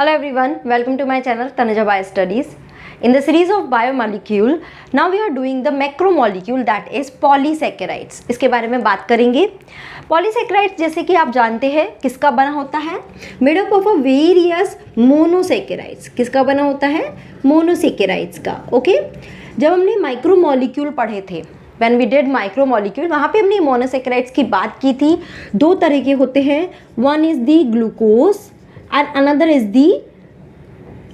Hello everyone, welcome to my channel Tanuja Bio Studies. In the series of biomolecule, now we are doing the macromolecule that is polysaccharides. इसके बारे में बात करेंगे. Polysaccharides जैसे कि आप जानते हैं किसका बना होता है? Made up of a various monosaccharides. किसका बना होता है? Monosaccharides का. Okay? जब हमने माइक्रोमोलिक्यूल पढ़े थे, When we did micromolecule, वहाँ पे हमने मोनोसेक्राइड्स की बात की थी. दो तरह के होते हैं. One is the glucose and another is the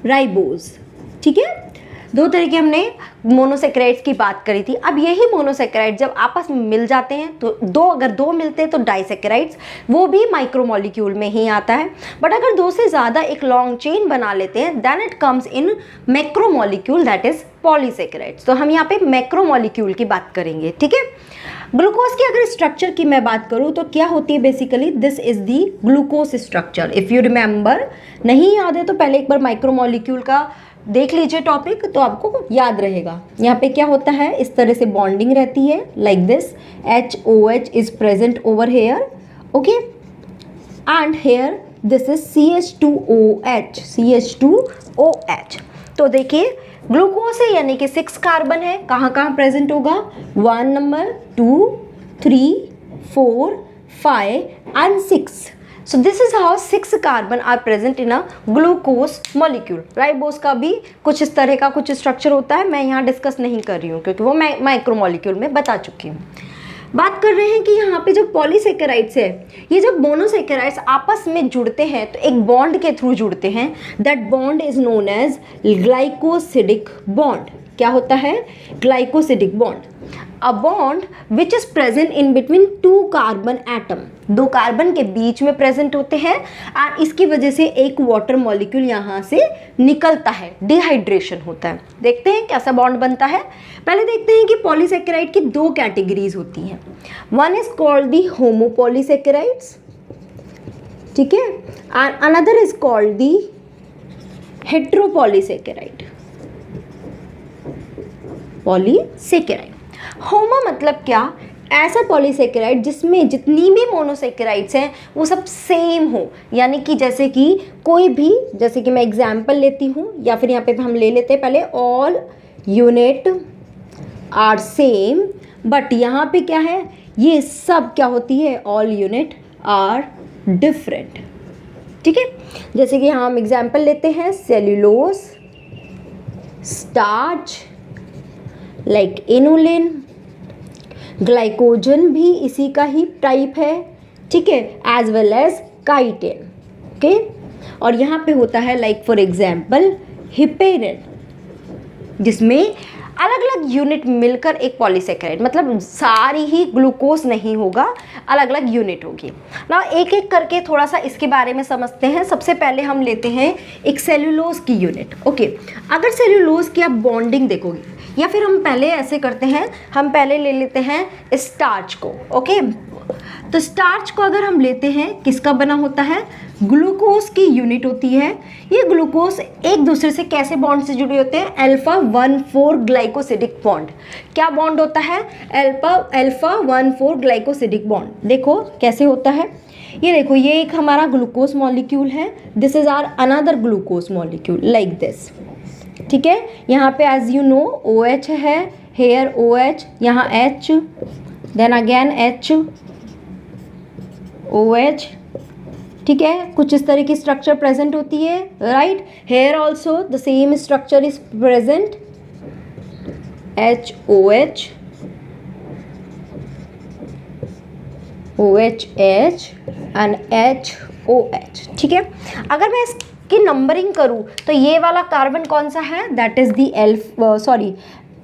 ribose. ठीक है, दो तरह के हमने मोनोसेक्राइड्स की बात करी थी. अब यही मोनोसेक्राइड जब आपस में मिल जाते हैं तो अगर दो मिलते हैं तो डाइसेक्राइड्स, वो भी माइक्रोमोलिक्यूल में ही आता है. बट अगर दो से ज़्यादा एक लॉन्ग चेन बना लेते हैं then it comes in macromolecule that is polysaccharides. तो हम यहाँ पे मैक्रोमोलिक्यूल की बात करेंगे. ठीक है, ग्लूकोज की अगर स्ट्रक्चर की मैं बात करूँ तो क्या होती है basically, this is the glucose structure. If you remember, नहीं याद है तो पहले एक बार माइक्रोमोलिक्यूल का देख लीजिए टॉपिक तो आपको याद रहेगा. यहाँ पे क्या होता है, इस तरह से बॉन्डिंग रहती है like this. HOH is present over here. Okay, and here this is CH2OH. CH2OH. तो देखिए ग्लूकोज है यानी कि 6 कार्बन है. कहाँ कहाँ प्रेजेंट होगा? 1 number, 2, 3, 4, 5 and 6. So this is how 6 carbon are present in a glucose molecule. Ribose का भी कुछ इस तरह का कुछ स्ट्रक्चर होता है. मैं यहाँ डिस्कस नहीं कर रही हूँ क्योंकि वो मैं माइक्रोमोलिक्यूल में बता चुकी हूँ. बात कर रहे हैं कि यहाँ पे जो पॉलीसेकेराइड्स है, ये जब मोनोसेकेराइड्स आपस में जुड़ते हैं तो एक बॉन्ड के थ्रू जुड़ते हैं. That bond is known as glycosidic bond. क्या होता है? Glycosidic bond. A bond which is present in between 2 carbon atom. 2 carbon के बीच में प्रेजेंट होते हैं और इसकी वजह से एक वाटर मॉलिक्यूल यहाँ से निकलता है. डिहाइड्रेशन होता है. देखते हैं कैसा बॉन्ड बनता है. पहले देखते हैं कि पॉलीसेकेराइड की 2 कैटेगरीज होती हैं. One is called the homopolysaccharides. ठीक है, and another is called the heteropolysaccharide. Polysaccharide. Homo मतलब क्या? ऐसा पॉलीसेकेराइड जिसमें जितनी भी मोनोसेकेराइड्स हैं वो सब सेम हो. यानी कि जैसे कि कोई भी, जैसे कि मैं एग्जांपल लेती हूँ या फिर यहाँ पे हम ले लेते हैं पहले, all unit are same. But यहाँ पे क्या है, ये सब क्या होती है? All unit are different. ठीक है, जैसे कि हम एग्जांपल लेते हैं cellulose, starch like inulin, glycogen भी इसी का ही टाइप है. ठीक है, as well as chitin. Okay, और यहाँ पे होता है लाइक फॉर एग्जांपल हिपेरिन, जिसमें अलग अलग यूनिट मिलकर एक पॉलीसेकेराइड, मतलब सारी ही ग्लूकोज नहीं होगा, अलग अलग यूनिट होगी. ना एक एक करके थोड़ा सा इसके बारे में समझते हैं. सबसे पहले हम लेते हैं एक सेल्यूलोज की यूनिट. ओके, अगर सेल्यूलोज की आप बॉन्डिंग देखोगे, या फिर हम पहले ऐसे करते हैं, हम पहले ले लेते हैं स्टार्च को. ओके, तो स्टार्च को अगर हम लेते हैं, किसका बना होता है? ग्लूकोज की यूनिट होती है. ये ग्लूकोज एक दूसरे से कैसे बॉन्ड से जुड़े होते हैं? Alpha 1,4 glycosidic bond. क्या बॉन्ड होता है? Alpha 1,4 glycosidic bond. देखो कैसे होता है. ये देखो, ये एक हमारा ग्लूकोज मॉलिक्यूल है. This is our another glucose molecule like this. ठीक है, यहाँ पे एज यू नो OH है, हेयर OH, यहाँ H, then again H, OH. ठीक है, कुछ इस तरह की स्ट्रक्चर प्रेजेंट होती है. Right, here also the same structure is present. HOH, OHH and HOH. ठीक है, अगर मैं की नंबरिंग करूँ तो ये वाला कार्बन कौन सा है? That is the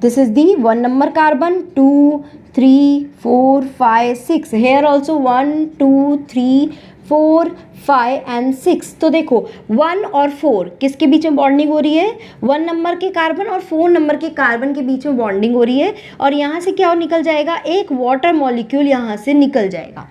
this is the 1 number carbon. 2, 3, 4, 5, 6. Here also 1, 2, 3, 4, 5 and 6. तो देखो 1 और 4 किसके बीच में बॉन्डिंग हो रही है? 1 नंबर के कार्बन और 4 नंबर के कार्बन के बीच में बॉन्डिंग हो रही है. और यहाँ से क्या निकल जाएगा? एक वाटर मॉलिक्यूल यहाँ से निकल जाएगा.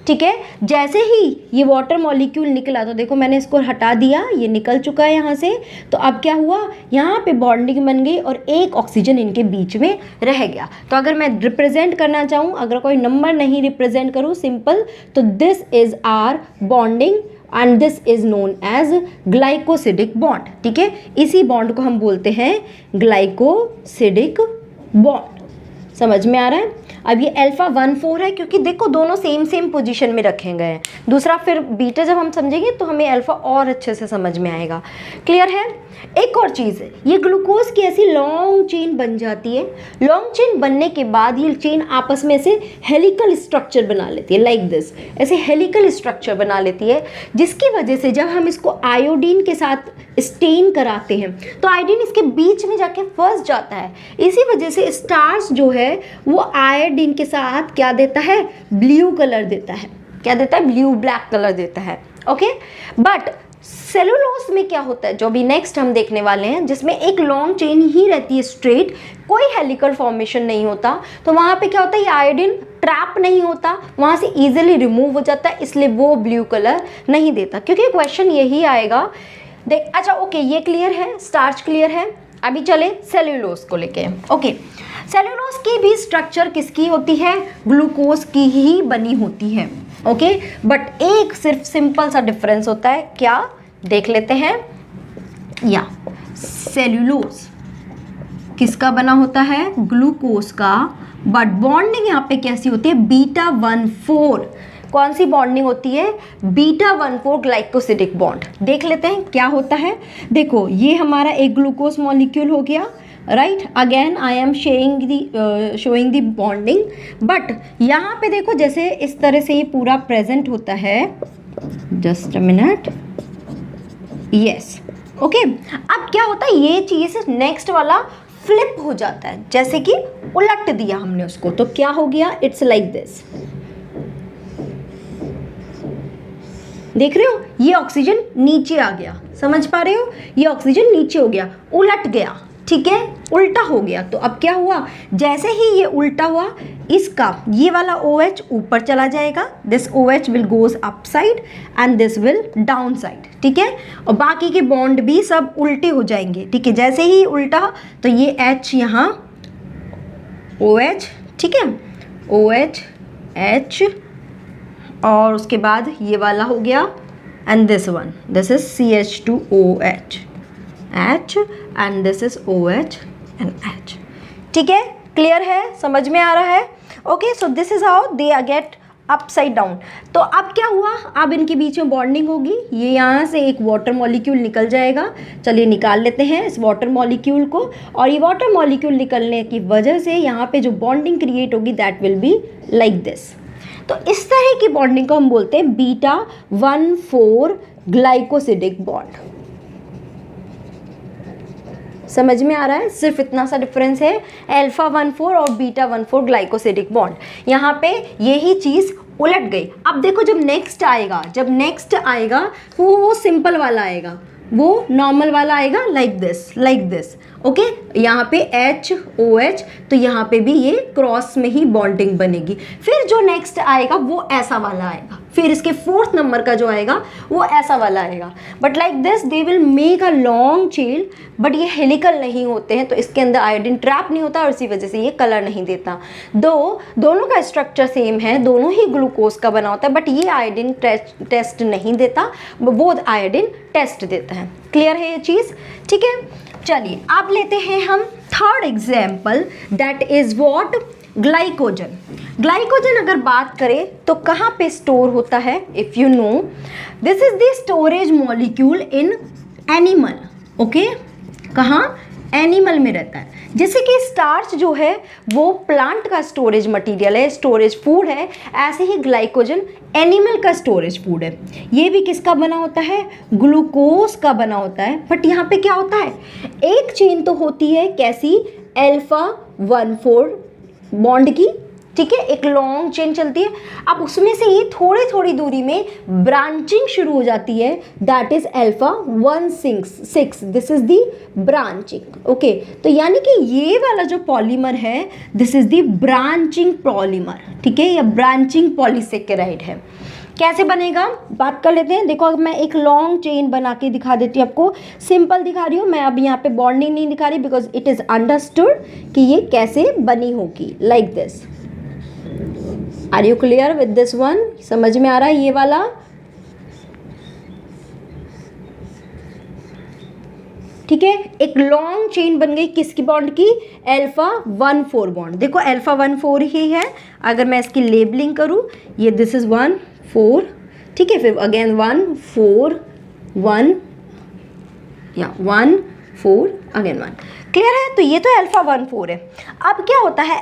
ठीक है, जैसे ही ये वाटर मॉलिक्यूल निकला तो देखो मैंने इसको हटा दिया, ये निकल चुका है यहाँ से. तो अब क्या हुआ, यहाँ पे बॉन्डिंग बन गई और एक ऑक्सीजन इनके बीच में रह गया. तो अगर मैं रिप्रेजेंट करना चाहूँ, अगर कोई नंबर नहीं रिप्रेजेंट करूँ सिंपल, तो this is our bonding and this is known as glycosidic bond. ठीक है, इसी बॉन्ड को हम बोलते हैं ग्लाइकोसिडिक बॉन्ड। समझ में आ रहा है? अब ये अल्फा 1,4 है क्योंकि देखो दोनों सेम पोजीशन में रखे गए हैं। दूसरा फिर बीटा जब हम समझेंगे तो हमें अल्फा और अच्छे से समझ में आएगा। क्लियर है? एक और चीज़ है, ये ग्लूकोज की ऐसी लॉन्ग चेन बन जाती है। लॉन्ग चेन बनने के बाद ये चेन आपस में से हेलिकल स्ट्रक्चर बना लेती है, लाइक दिस। ऐसे हेलिकल स्ट्रक्चर बना लेती है, जिसकी वजह से जब हम इसको आयोडीन के साथ स्टेन कराते हैं तो आयोडीन इसके बीच में जाके फंस जाता है। इसी वजह से स्टार्च जो है वो आयोडीन के साथ क्या देता है? ब्लू कलर देता है। क्या देता है? ब्लू ब्लैक कलर देता है। ओके, बट सेलुलोज में क्या होता है, जो भी नेक्स्ट हम देखने वाले हैं, जिसमें एक लॉन्ग चेन ही रहती है स्ट्रेट, कोई हेलिकल फॉर्मेशन नहीं होता, तो वहाँ पे क्या होता है? ये आयोडीन ट्रैप नहीं होता, वहाँ से इजीली रिमूव हो जाता है, इसलिए वो ब्लू कलर नहीं देता। क्योंकि क्वेश्चन यही आएगा। देख, अच्छा ओके, ये क्लियर है, स्टार्च क्लियर है। अभी चले सेल्यूलोज को लेके। ओके, सेल्यूलोज की भी स्ट्रक्चर किसकी होती है? ग्लूकोज की ही बनी होती है। ओके, बट एक सिर्फ सिंपल सा डिफरेंस होता है, क्या देख लेते हैं? या सेल्यूलोज किसका बना होता है? ग्लूकोज का, बट बॉन्डिंग यहाँ पे कैसी होती है? बीटा 1,4। कौन सी बॉन्डिंग होती है? Beta 1,4 glycosidic bond. देख लेते हैं क्या होता है। देखो, ये हमारा एक ग्लूकोज मॉलिक्यूल हो गया, right. Again I am showing the bonding, but यहाँ पे देखो जैसे इस तरह से ये पूरा प्रेजेंट होता है। Just a minute, yes, okay. अब क्या होता है? ये चीज़ नेक्स्ट वाला फ्लिप हो जाता है, जैसे कि उलट दिया हमने उसको, तो क्या हो गया? It's like this. देख रहे हो? ये ऑक्सीजन नीचे आ गया, समझ पा रहे हो? ये ऑक्सीजन नीचे हो गया, उलट गया, ठीक है, उल्टा हो गया। तो अब क्या हुआ? जैसे ही ये उल्टा हुआ, इसका ये वाला OH ऊपर चला जाएगा, this OH will goes up side and this will down side, ठीक है। और बाकी के बॉन्ड भी सब उल्टे हो जाएंगे, ठीक है। जैसे ही उल्टा तो ये H यहाँ OH, ठीक है, OH H, और उसके बाद ये वाला हो गया, and this one, this is CH2OH H, and this is OH and H, ठीक है। क्लियर है? समझ में आ रहा है? Okay, so this is how they get upside down. तो अब क्या हुआ? अब इनके बीच में बॉन्डिंग होगी, ये यहाँ से एक वाटर मॉलिक्यूल निकल जाएगा। चलिए निकाल लेते हैं इस वाटर मॉलिक्यूल को, और ये वाटर मॉलिक्यूल निकलने की वजह से यहाँ पे जो बॉन्डिंग क्रिएट होगी that will be like this. तो इस तरह की बॉन्डिंग को हम बोलते हैं बीटा 1,4 ग्लाइकोसिडिक बॉन्ड। समझ में आ रहा है? सिर्फ इतना सा डिफरेंस है, अल्फा 1,4 और बीटा 1,4 ग्लाइकोसिडिक बॉन्ड। यहाँ पे यही चीज़ उलट गई। अब देखो जब नेक्स्ट आएगा वो सिंपल वाला आएगा, वो नॉर्मल वाला आएगा, लाइक दिस, ओके। यहाँ पे HOH, तो यहाँ पे भी ये क्रॉस में ही बॉन्डिंग बनेगी। फिर जो नेक्स्ट आएगा वो ऐसा वाला आएगा, फिर इसके 4th नंबर का जो आएगा वो ऐसा वाला आएगा। But like this they will make a long chain, but ये हेलिकल नहीं होते हैं, तो इसके अंदर आयोडीन ट्रैप नहीं होता और इसी वजह से ये कलर नहीं देता। दोनों का स्ट्रक्चर सेम है, दोनों ही ग्लूकोज का बना होता है, बट ये आयोडीन टेस्ट नहीं देता, वो आयोडीन टेस्ट देता है। क्लियर है ये चीज़? ठीक है। चलिए आप लेते हैं हम third example, that is what? Glycogen. Glycogen अगर बात करें तो कहाँ पे स्टोर होता है? If you know, this is the storage molecule in animal. Okay, कहाँ? एनिमल में रहता है। जैसे कि स्टार्च जो है वो प्लांट का स्टोरेज मटेरियल है, स्टोरेज फूड है, ऐसे ही ग्लाइकोजन एनिमल का स्टोरेज फूड है। ये भी किसका बना होता है? ग्लूकोज का बना होता है। बट यहाँ पे क्या होता है? एक चेन तो होती है कैसी? अल्फा 1,4 बॉन्ड की, ठीक है, एक लॉन्ग चेन चलती है। अब उसमें से ये थोड़ी थोड़ी दूरी में ब्रांचिंग शुरू हो जाती है, that is alpha 1,6, this is the branching. Okay, तो यानी कि ये वाला जो पॉलीमर है this is the branching polymer, ठीक है, या ब्रांचिंग पॉलीसेकेराइड है। कैसे बनेगा बात कर लेते हैं। देखो अब मैं एक लॉन्ग चेन बना के दिखा देती हूँ आपको, सिंपल दिखा रही हूँ मैं, अब यहाँ पे बॉन्डिंग नहीं दिखा रही बिकॉज इट इज अंडरस्टूड कि ये कैसे बनी होगी, like this. Are you clear with this one? समझ में आ रहा है ये वाला? ठीक है, एक लॉन्ग चेन बन गई किसकी बॉन्ड की, अल्फा 1,4 बॉन्ड। देखो अल्फा 1,4 ही है, अगर मैं इसकी लेबलिंग करूँ, ये दिस इज 1,4, ठीक है, फिर अगेन 1,4 या 1,4 अगेन 1, क्लियर है। तो ये तो अल्फा 1,4 है। अब क्या होता है,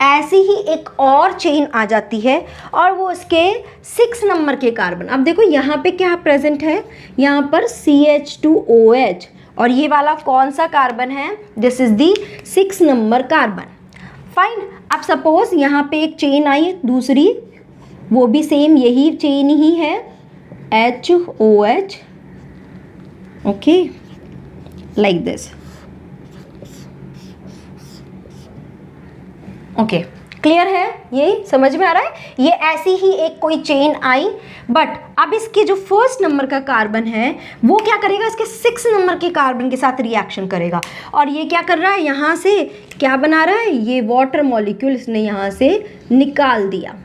ऐसी ही एक और चेन आ जाती है और वो उसके 6 नंबर के कार्बन। अब देखो यहाँ पे क्या प्रेजेंट है, यहाँ पर CH2OH, और ये वाला कौन सा कार्बन है, this is the 6 number carbon. Fine, अब सपोज यहाँ पे एक चेन आई दूसरी, वो भी सेम यही चेन ही है, HOH, okay, like this, okay, clear है, ये समझ में आ रहा है। ये ऐसी ही एक कोई चेन आई, बट अब इसके जो फर्स्ट नंबर का कार्बन है वो क्या करेगा, इसके 6 नंबर के कार्बन के साथ रिएक्शन करेगा, और ये क्या कर रहा है, यहाँ से क्या बना रहा है, ये वाटर मॉलिक्यूल इसने यहाँ से निकाल दिया,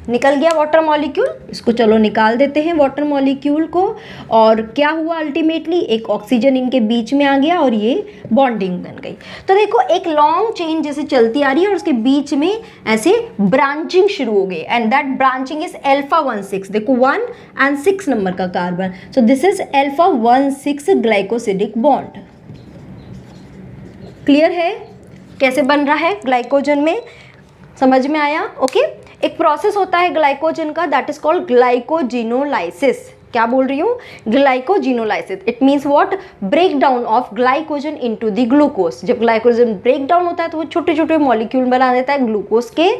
निकल गया वाटर मॉलिक्यूल। इसको चलो निकाल देते हैं वाटर मॉलिक्यूल को, और क्या हुआ अल्टीमेटली, एक ऑक्सीजन इनके बीच में आ गया और ये बॉन्डिंग बन गई। तो देखो एक लॉन्ग चेन जैसे चलती आ रही है और उसके बीच में ऐसे ब्रांचिंग शुरू हो गई, and that branching is alpha 1,6। देखो 1 and 6 नंबर का carbon, so this is alpha 1,6 glycosidic bond. Clear है कैसे बन रहा है ग्लाइकोजन में, समझ में आया, ओके। एक प्रोसेस होता है ग्लाइकोजन का, दैट इज कॉल्ड ग्लाइकोजिनोलाइसिस। क्या बोल रही हूँ, glycogenolysis. It means what, break down of glycogen into the glucose. जब ग्लाइकोजन ब्रेक डाउन होता है तो वो छोटे छोटे मॉलिक्यूल बना देता है ग्लूकोज के,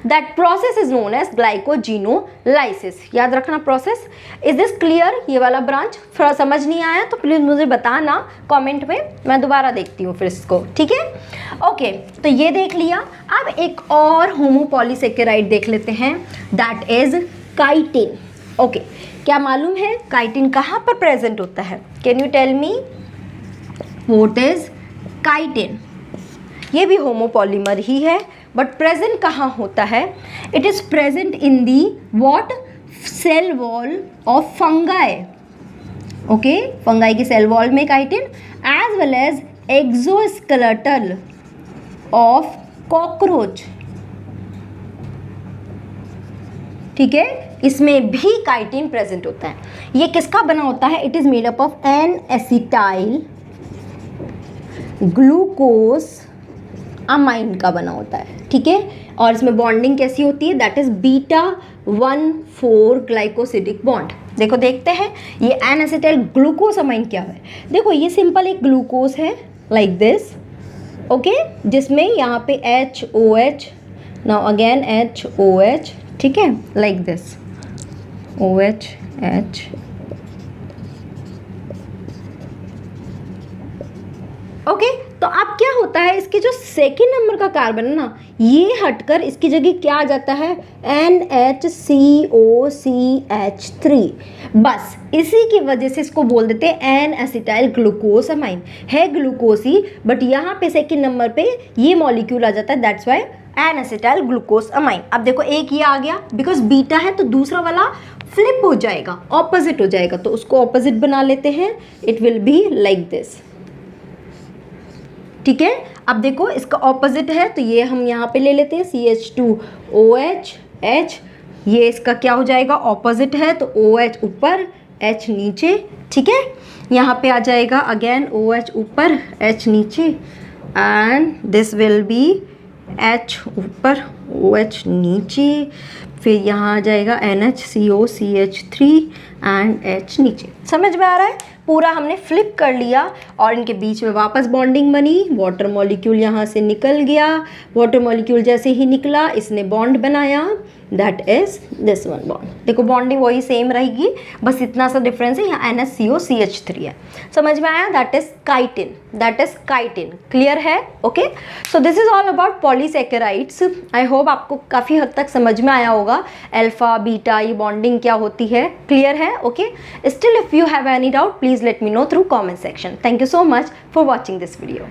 that process is known as glycogenolysis. याद रखना प्रोसेस। इज दिस क्लियर, ये वाला ब्रांच थोड़ा समझ नहीं आया तो प्लीज मुझे बताना कॉमेंट में, मैं दोबारा देखती हूँ फिर इसको, ठीक है, ओके। तो ये देख लिया। अब एक और होमोपॉलीसेकेराइड देख लेते हैं, दैट इज काइटिन, ओके। क्या मालूम है काइटिन कहाँ पर प्रेजेंट होता है, can you tell me what is chitin. ये भी होमोपॉलीमर ही है, बट प्रेजेंट कहाँ होता है, it is present in the what, cell wall of fungi, okay, fungi की सेल वॉल में chitin, as well as exoskeletal of cockroach, ठीक है, इसमें भी काइटिन प्रेजेंट होता है। ये किसका बना होता है, it is made up of N acetyl glucosamine का बना होता है, ठीक है, और इसमें बॉन्डिंग कैसी होती है, that is beta 1,4 glycosidic bond. देखो देखते हैं ये एन एसिटाइल ग्लूकोज अमाइन क्या है। देखो ये सिंपल एक ग्लूकोज है लाइक दिस, ओके, जिसमें यहाँ पे HOH, नाउ अगेन HOH, ठीक है, like this OH H, okay. तो अब क्या होता है, इसके जो सेकेंड नंबर का कार्बन है ना, ये हटकर इसकी जगह क्या आ जाता है, NHCOCH3। बस इसी की वजह से इसको बोल देते हैं एन एसिटाइल ग्लूकोज अमाइन। है ग्लूकोज ही, बट यहाँ पे सेकेंड नंबर पे ये मॉलिक्यूल आ जाता है, that's why N acetyl glucosamine. अब देखो एक ये आ गया, बिकॉज बीटा है तो दूसरा वाला फ्लिप हो जाएगा, ऑपोजिट हो जाएगा, तो उसको ऑपोजिट बना लेते हैं, it will be like this, ठीक है। अब देखो इसका ऑपोजिट है तो ये हम यहाँ पे ले लेते हैं CH2OH H, ये इसका क्या हो जाएगा, ऑपोजिट है तो OH ऊपर H नीचे, ठीक है। यहाँ पे आ जाएगा अगेन OH ऊपर H नीचे, and this will be H ऊपर OH नीचे, फिर यहाँ आ जाएगा NHCOCH3 एंड H नीचे। समझ में आ रहा है, पूरा हमने फ्लिप कर लिया और इनके बीच में वापस बॉन्डिंग बनी, वाटर मॉलिक्यूल यहाँ से निकल गया, वाटर मॉलिक्यूल जैसे ही निकला इसने बॉन्ड बनाया, that is this one bond. देखो बॉन्डिंग वही सेम रहेगी, बस इतना सा डिफरेंस है, यहाँ NHCOCH3 है। समझ में आया, that is chitin, that is chitin. Clear है, okay. So this is all about polysaccharides. I hope आपको काफ़ी हद तक समझ में आया होगा, अल्फा बीटा ये बॉन्डिंग क्या होती है, क्लियर है, okay. Still if you have any doubt please let me know through comment section. Thank you so much for watching this video.